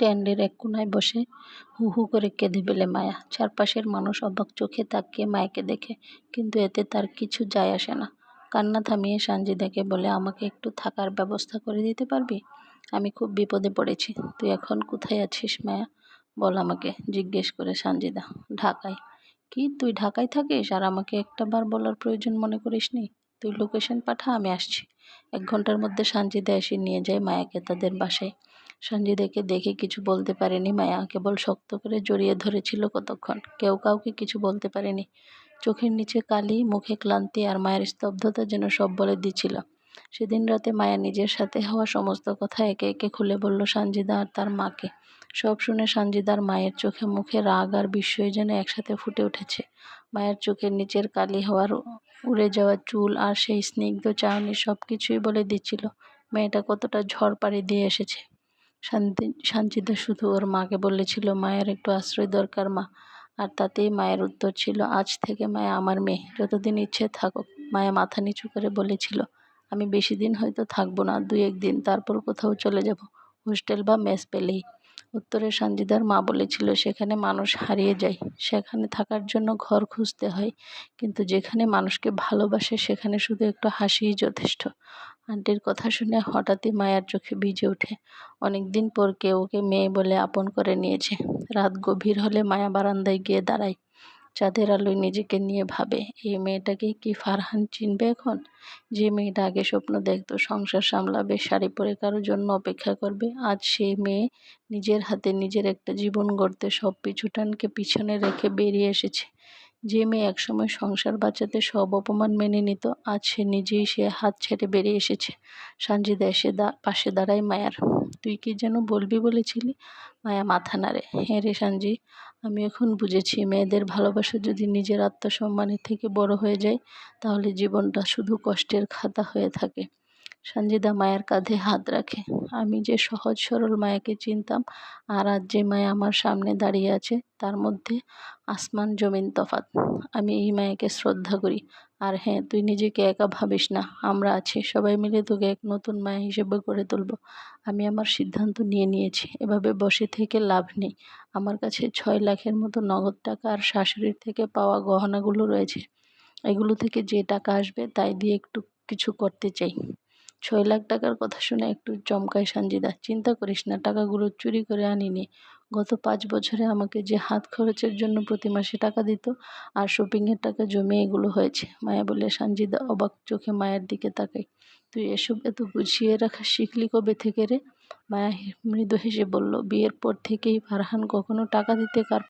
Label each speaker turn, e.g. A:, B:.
A: স্ট্যান্ডের এক কোনায় বসে হু হু করে কেঁদে ফেলে মায়া। চারপাশের মানুষ অবাক চোখে তাকিয়ে মায়াকে দেখে, কিন্তু এতে তার কিছু যায় আসে না। কান্না থামিয়ে সানজিদাকে বলে, আমাকে একটু থাকার ব্যবস্থা করে দিতে পারবি? আমি খুব বিপদে পড়েছি। তুই এখন কোথায় আছিস মায়া? বল আমাকে, জিজ্ঞেস করে সানজিদা। ঢাকায়। কি, তুই ঢাকায় থাকিস আর আমাকে একটা বার বলার প্রয়োজন মনে করিসনি? তুই লোকেশন পাঠা, আমি আসছি। 1 ঘন্টার মধ্যে সানজিদা এসে নিয়ে যায় মায়াকে তাদের বাসায়। সানজিদাকে দেখে কিছু বলতে পারেনি মায়া, কেবল শক্ত করে জড়িয়ে ধরেছিল কতক্ষণ। কেউ কাউকে কিছু বলতে পারেনি। চোখের নিচে কালি, মুখে ক্লান্তি আর মায়ের স্তব্ধতা যেন সব বলে দিচ্ছিল। সেদিন রাতে মায়া নিজের সাথে হওয়া সমস্ত কথা একে একে খুলে বলল সানজিদা আর তার মাকে। সব শুনে সানজিদার মায়ের চোখে মুখে রাগ আর বিস্ময় যেন একসাথে ফুটে উঠেছে। মায়ের চোখের নিচের কালি হওয়ার, উড়ে যাওয়া চুল আর সেই স্নিগ্ধ চাহনি সবকিছুই বলে দিচ্ছিল মেয়েটা কতটা ঝড় পাড়ি দিয়ে এসেছে। সানজিদা শুধু ওর মাকে বলেছিল, মায়ের একটু আশ্রয় দরকার মা। আর তাতেই মায়ের উত্তর ছিল, আজ থেকে মায়া আমার মেয়ে, যতদিন ইচ্ছে থাকুক। মায়া মাথা নিচু করে বলেছিল, আমি বেশি দিন হয়তো থাকবো না, 2-1 দিন, তারপর কোথাও চলে যাব, হোস্টেল বা মেস পেলেই। উত্তরে সানজিদার মা বলেছিল, সেখানে মানুষ হারিয়ে যায়, সেখানে থাকার জন্য ঘর খুঁজতে হয়, কিন্তু যেখানে মানুষকে ভালোবাসে সেখানে শুধু একটু হাসিই যথেষ্ট। আন্টির কথা শুনে হঠাৎই মায়ার চোখে ভিজে ওঠে। অনেকদিন পর কেউ ওকে মেয়ে বলে আপন করে নিয়েছে। রাত গভীর হলে মায়া বারান্দায় গিয়ে দাঁড়ায়। চাঁদের আলোয় নিজেকে নিয়ে ভাবে, এই মেয়েটাকে কি ফারহান চিনবে এখন? যে মেয়েটা আগে স্বপ্ন দেখতো সংসার সামলাবে, শাড়ি পরে কারোর জন্য অপেক্ষা করবে, আজ সেই মেয়ে নিজের হাতে নিজের একটা জীবন গড়তে সব পিছুটানকে পিছনে রেখে বেরিয়ে এসেছে। যে মেয়ে একসময় সংসার বাঁচাতে সব অপমান মেনে নিত, আজ সে নিজেই সে হাত ছেড়ে বেরিয়ে এসেছে। সানজিদা এসে পাশে দাঁড়ায় মায়ার। তুই কি যেন বলবি বলেছিলি? মায়া মাথা নাড়ে। হ্যাঁ রে সানজি, আমি এখন বুঝেছি, মেয়েদের ভালোবাসা যদি নিজের আত্মসম্মানের থেকে বড় হয়ে যায়, তাহলে জীবনটা শুধু কষ্টের খাতা হয়ে থাকে। সানজিদা মায়ের কাঁধে হাত রাখে। আমি যে সহজ সরল মায়াকে চিনতাম, আর আজ যে মায়া আমার সামনে দাঁড়িয়ে আছে, তার মধ্যে আসমান জমিন তফাৎ। আমি এই মায়াকে শ্রদ্ধা করি। আর হ্যাঁ, তুই নিজেকে একা ভাবিস না, আমরা আছি, সবাই মিলে তোকে এক নতুন মায়া হিসেবে গড়ে তুলব। আমি আমার সিদ্ধান্ত নিয়ে নিয়েছি, এভাবে বসে থেকে লাভ নেই। আমার কাছে 6 লাখের মতো নগদ টাকা আর শাশুড়ির থেকে পাওয়া গহনাগুলো রয়েছে। এগুলো থেকে যে টাকা আসবে তাই দিয়ে একটু কিছু করতে চাই। 6 লাখ টাকার কথা শুনে একটু চমকায় সানজিদা। চিন্তা করিস না, টাকাগুলো চুরি করে আনিনি। গত 5 বছরে আমাকে যে হাত খরচের জন্য প্রতি মাসে টাকা দিত আর শপিংয়ের টাকা জমিয়ে এগুলো হয়েছে, মায়া বলে। সানজিদা অবাক চোখে মায়ের দিকে তাকায়। তুই এসব এত গুছিয়ে রাখা শিখলি কবে থেকে রে? মায়া মৃদু হেসে বলল, বিয়ের পর থেকেই। ফারহান কখনো টাকা দিতে কার